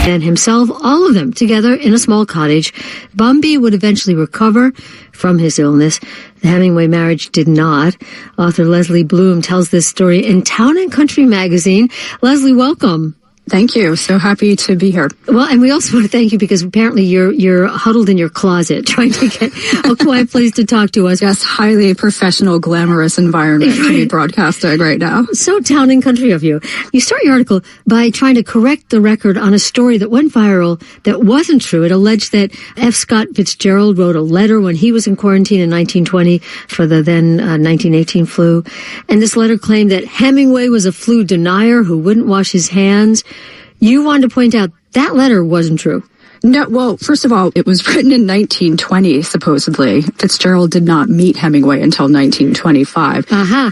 and himself, all of them together in a small cottage. Bumby would eventually recover from his illness. The Hemingway marriage did not. Author Leslie Bloom tells this story in Town and Country magazine. Leslie, welcome. Thank you. So happy to be here. Well, and we also want to thank you because apparently you're huddled in your closet trying to get a quiet place to talk to us. Yes, highly professional, glamorous environment to be broadcasting right now. So Town and Country of you. You start your article by trying to correct the record on a story that went viral that wasn't true. It alleged that F. Scott Fitzgerald wrote a letter when he was in quarantine in 1920 for the then 1918 flu. And this letter claimed that Hemingway was a flu denier who wouldn't wash his hands. You wanted to point out that letter wasn't true. No, well, first of all, it was written in 1920, supposedly. Fitzgerald did not meet Hemingway until 1925.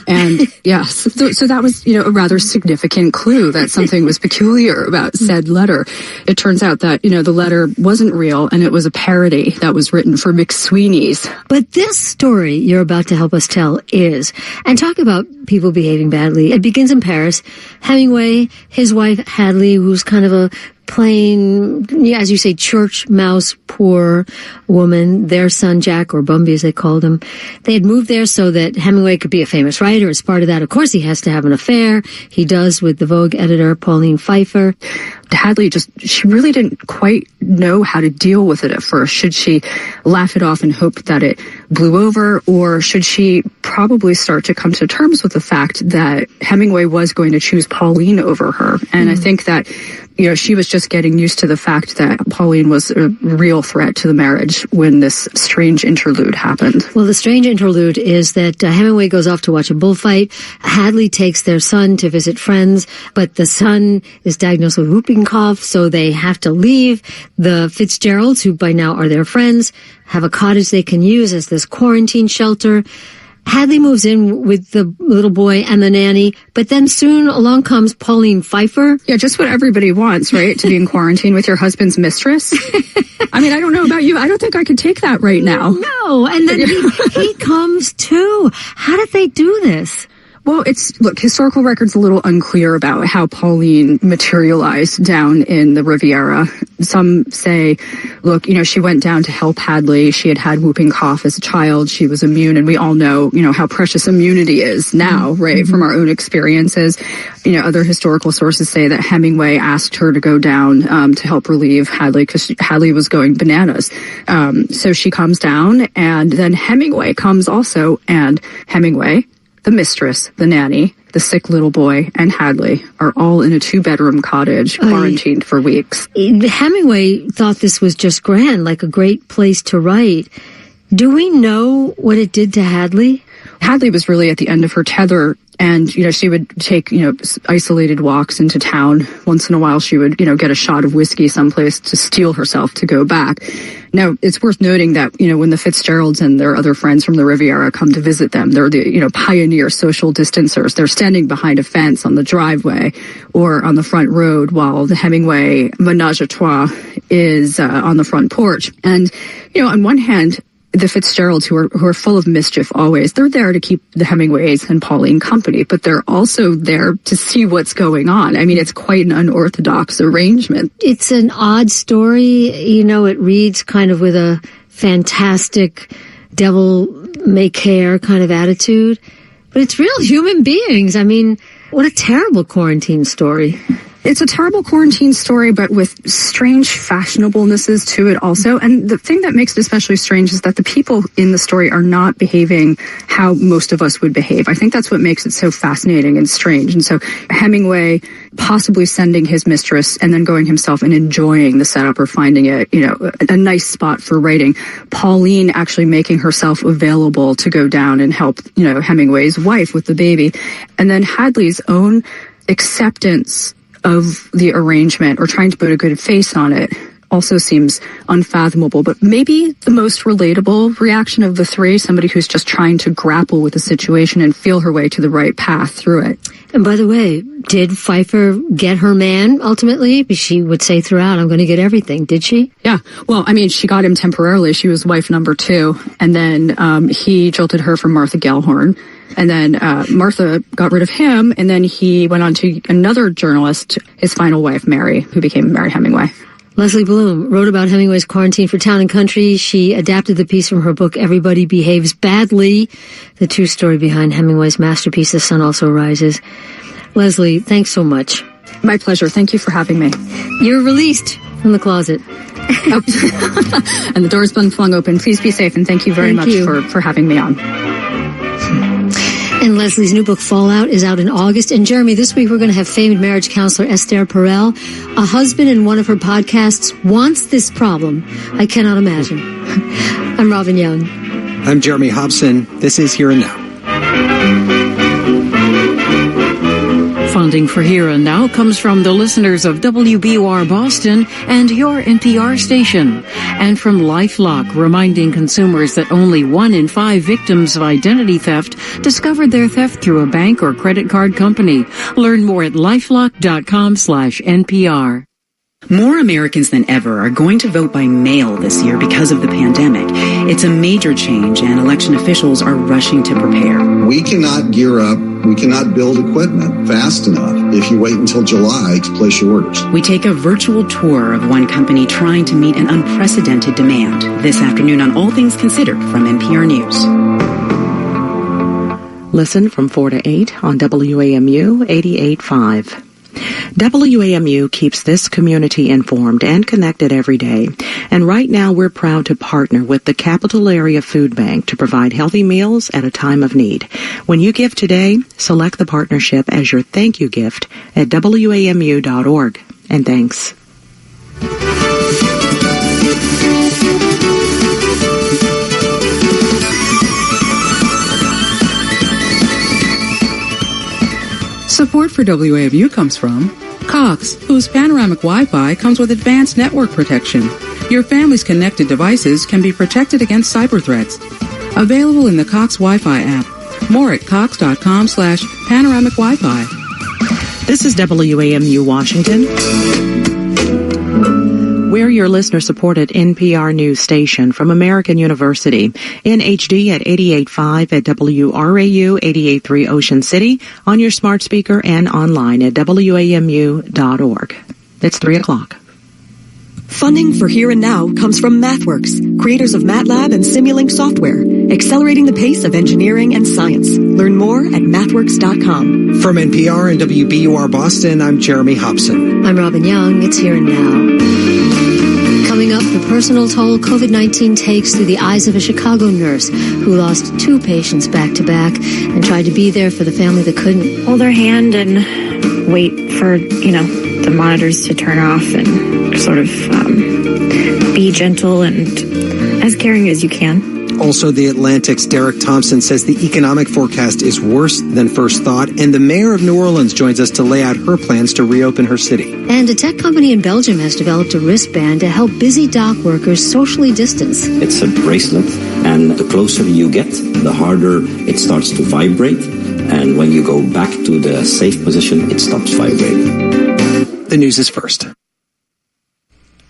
And yes, so that was, a rather significant clue that something was peculiar about said letter. It turns out that, the letter wasn't real and it was a parody that was written for McSweeney's. But this story you're about to help us tell is, and talk about people behaving badly. It begins in Paris. Hemingway, his wife Hadley, who's kind of a plain, as you say, church mouse, poor woman, their son Jack, or Bumby as they called him. They had moved there so that Hemingway could be a famous writer. As part of that, of course, he has to have an affair. He does with the Vogue editor, Pauline Pfeiffer. Hadley she really didn't quite know how to deal with it at first. Should she laugh it off and hope that it blew over, or should she probably start to come to terms with the fact that Hemingway was going to choose Pauline over her? And I think that she was just getting used to the fact that Pauline was a real threat to the marriage when this strange interlude happened. Well, the strange interlude is that Hemingway goes off to watch a bullfight. Hadley takes their son to visit friends, but the son is diagnosed with whooping cough, so they have to leave. The Fitzgeralds, who by now are their friends, have a cottage they can use as this quarantine shelter. Hadley moves in with the little boy and the nanny, but then soon along comes Pauline Pfeiffer. Yeah, just what everybody wants, right? To be in quarantine with your husband's mistress. I mean, I don't know about you. I don't think I could take that right now. No, and then he comes too. How did they do this? Well, historical record's a little unclear about how Pauline materialized down in the Riviera. Some say, look, she went down to help Hadley. She had had whooping cough as a child. She was immune. And we all know, how precious immunity is now, right, from our own experiences. Other historical sources say that Hemingway asked her to go down to help relieve Hadley because Hadley was going bananas. So she comes down, and then Hemingway comes also, and Hemingway, the mistress, the nanny, the sick little boy, and Hadley are all in a 2-bedroom cottage, quarantined for weeks. Hemingway thought this was just grand, like a great place to write. Do we know what it did to Hadley? Hadley was really at the end of her tether, and, she would take, isolated walks into town. Once in a while, she would, get a shot of whiskey someplace to steel herself to go back. Now, it's worth noting that, when the Fitzgeralds and their other friends from the Riviera come to visit them, they're the, pioneer social distancers. They're standing behind a fence on the driveway or on the front road while the Hemingway menage a trois is on the front porch. And, on one hand, the Fitzgeralds, who are full of mischief always, they're there to keep the Hemingways and Pauline company, but they're also there to see what's going on. I mean, it's quite an unorthodox arrangement. It's an odd story. It reads kind of with a fantastic devil may care kind of attitude, but it's real human beings. I mean, what a terrible quarantine story. It's a terrible quarantine story, but with strange fashionablenesses to it also. And the thing that makes it especially strange is that the people in the story are not behaving how most of us would behave. I think that's what makes it so fascinating and strange. And so Hemingway possibly sending his mistress and then going himself and enjoying the setup or finding it, a nice spot for writing. Pauline actually making herself available to go down and help, Hemingway's wife with the baby. And then Hadley's own acceptance of the arrangement or trying to put a good face on it also seems unfathomable. But maybe the most relatable reaction of the three, somebody who's just trying to grapple with the situation and feel her way to the right path through it. And by the way, did Pfeiffer get her man ultimately? She would say throughout, I'm going to get everything. Did she? Yeah. Well, I mean, she got him temporarily. She was wife number 2. And then he jilted her for Martha Gellhorn. And then Martha got rid of him, and then he went on to another journalist, his final wife, Mary, who became Mary Hemingway. Leslie Bloom wrote about Hemingway's quarantine for Town and Country. She adapted the piece from her book, Everybody Behaves Badly, the true story behind Hemingway's masterpiece, The Sun Also Rises. Leslie, thanks so much. My pleasure. Thank you for having me. You're released from the closet. Oh. And the door's been flung open. Please be safe, and thank you very much for having me on. And Leslie's new book, Fallout, is out in August. And Jeremy, this week we're going to have famed marriage counselor Esther Perel. A husband in one of her podcasts wants this problem. I cannot imagine. I'm Robin Young. I'm Jeremy Hobson. This is Here and Now. Funding for Here and Now comes from the listeners of WBUR Boston and your NPR station, and from LifeLock, reminding consumers that only 1 in 5 victims of identity theft discovered their theft through a bank or credit card company. Learn more at lifelock.com/NPR. More Americans than ever are going to vote by mail this year because of the pandemic. It's a major change, and election officials are rushing to prepare. We cannot gear up, we cannot build equipment fast enough if you wait until July to place your orders. We take a virtual tour of one company trying to meet an unprecedented demand this afternoon on All Things Considered from NPR News. Listen from 4 to 8 on WAMU 88.5. WAMU keeps this community informed and connected every day. And right now we're proud to partner with the Capital Area Food Bank to provide healthy meals at a time of need. When you give today, select the partnership as your thank you gift at WAMU.org. And thanks. Support for WAMU comes from Cox, whose panoramic Wi-Fi comes with advanced network protection. Your family's connected devices can be protected against cyber threats. Available in the Cox Wi-Fi app. More at cox.com/panoramic Wi-Fi. This is WAMU Washington. We're your listener-supported NPR news station from American University, in HD at 88.5 at WRAU 88.3 Ocean City, on your smart speaker and online at WAMU.org. It's 3 o'clock. Funding for Here and Now comes from MathWorks, creators of MATLAB and Simulink software, accelerating the pace of engineering and science. Learn more at mathworks.com. From NPR and WBUR Boston, I'm Jeremy Hobson. I'm Robin Young. It's Here and Now. Coming up, the personal toll COVID-19 takes through the eyes of a Chicago nurse who lost 2 patients back to back and tried to be there for the family that couldn't. Hold their hand and wait for, the monitors to turn off and sort of be gentle and as caring as you can. Also, The Atlantic's Derek Thompson says the economic forecast is worse than first thought, and the mayor of New Orleans joins us to lay out her plans to reopen her city. And a tech company in Belgium has developed a wristband to help busy dock workers socially distance. It's a bracelet, and the closer you get, the harder it starts to vibrate, and when you go back to the safe position, it stops vibrating. The news is first.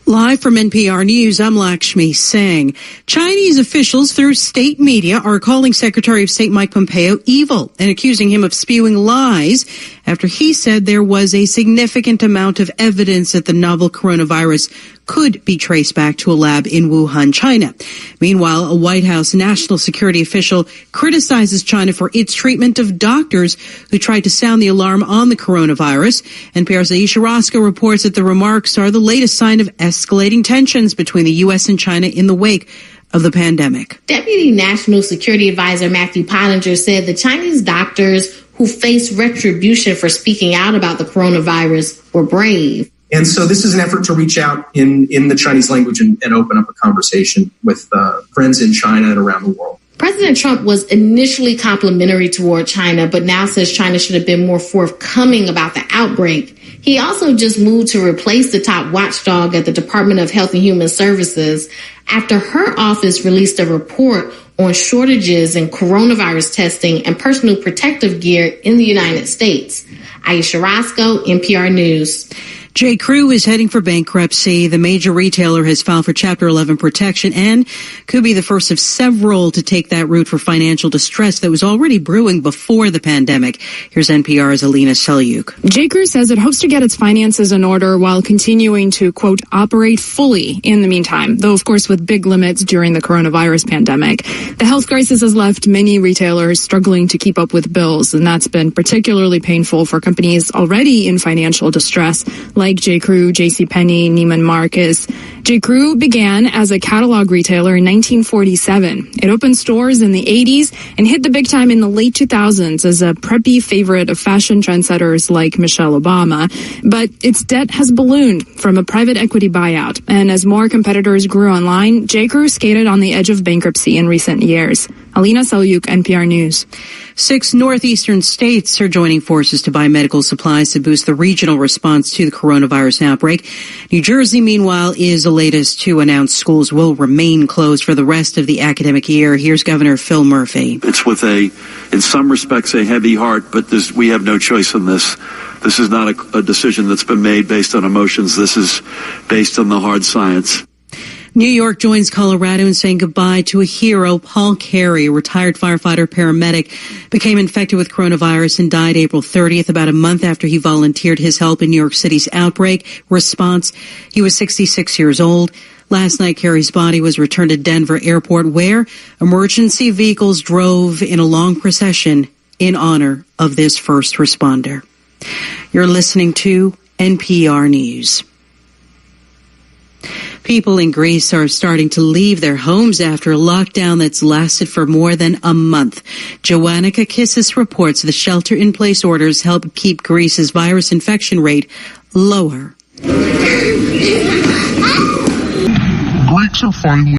Live from NPR News, I'm Lakshmi Singh. Chinese officials through state media are calling Secretary of State Mike Pompeo evil and accusing him of spewing lies after he said there was a significant amount of evidence that the novel coronavirus could be traced back to a lab in Wuhan, China. Meanwhile, a White House national security official criticizes China for its treatment of doctors who tried to sound the alarm on the coronavirus. NPR's Aisha Roscoe reports that the remarks are the latest sign of escalating tensions between the U.S. and China in the wake of the pandemic. Deputy National Security Advisor Matthew Pottinger said the Chinese doctors who faced retribution for speaking out about the coronavirus were brave. And so this is an effort to reach out in the Chinese language and open up a conversation with friends in China and around the world. President Trump was initially complimentary toward China, but now says China should have been more forthcoming about the outbreak. He also just moved to replace the top watchdog at the Department of Health and Human Services after her office released a report on shortages in coronavirus testing and personal protective gear in the United States. Aisha Roscoe, NPR News. J.Crew is heading for bankruptcy. The major retailer has filed for Chapter 11 protection and could be the first of several to take that route for financial distress that was already brewing before the pandemic. Here's NPR's Alina Selyuk. J.Crew says it hopes to get its finances in order while continuing to, quote, operate fully in the meantime, though, of course, with big limits during the coronavirus pandemic. The health crisis has left many retailers struggling to keep up with bills, and that's been particularly painful for companies already in financial distress, like J.Crew, JCPenney, Neiman Marcus. J.Crew began as a catalog retailer in 1947. It opened stores in the 80s and hit the big time in the late 2000s as a preppy favorite of fashion trendsetters like Michelle Obama. But its debt has ballooned from a private equity buyout. And as more competitors grew online, J.Crew skated on the edge of bankruptcy in recent years. Alina Selyuk, NPR News. 6 northeastern states are joining forces to buy medical supplies to boost the regional response to the coronavirus outbreak. New Jersey, meanwhile, is the latest to announce schools will remain closed for the rest of the academic year. Here's Governor Phil Murphy. It's with in some respects, a heavy heart, but we have no choice in this. This is not a decision that's been made based on emotions. This is based on the hard science. New York joins Colorado in saying goodbye to a hero. Paul Carey, a retired firefighter paramedic, became infected with coronavirus and died April 30th, about a month after he volunteered his help in New York City's outbreak response. He was 66 years old. Last night, Carey's body was returned to Denver Airport, where emergency vehicles drove in a long procession in honor of this first responder. You're listening to NPR News. People in Greece are starting to leave their homes after a lockdown that's lasted for more than a month. Joanna Kakissis reports the shelter-in-place orders help keep Greece's virus infection rate lower. Greeks are finally